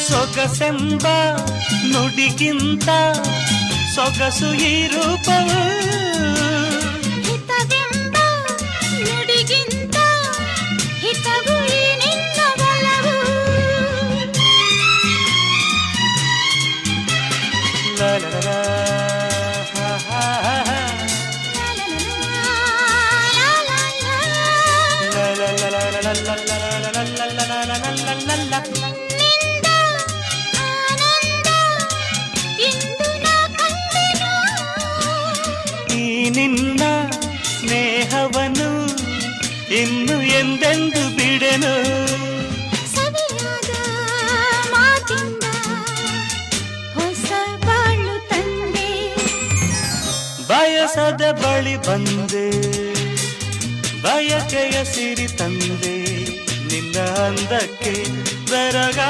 ಸೊಗಸೆಂಬ ನುಡಿಗಿಂತ ಸೊಗಸು ಈ ರೂಪವು ಹಿತವೆಂಬ ನುಡಿಗಿಂತ ಹಿತವು ಈ ನಿನ್ನ ಬಲವು ಲಾ ಲಾ ಲಾ ಹಾ ಹಾ ಹಾ ಲಾ ಲಾ ಲಾ ಲಾ ಲಾ ಲಾ ಲಾ ಲಾ ಲಾ ಲಾ ನಿಂದ ಆನಂದ ಇಂದು ನಾ ಕಂಡೆನು ಈ ನಿನ್ನ ಸ್ನೇಹವನ್ನು ಇನ್ನು ಎಂದೆಂದು ಬಿಡೆನು ಸವಿಯಾದ ಮಾತಿಂದ ಹೊಸ ಬಾಳು ತಂದೆ ಬಯಸದ ಬಳಿ ಬಂದೆ ಬಯಕೆಯ ಸಿರಿ ತಂದೆ ನಿನ್ನ ಅಂದಕ್ಕೆ ಬೆರಗ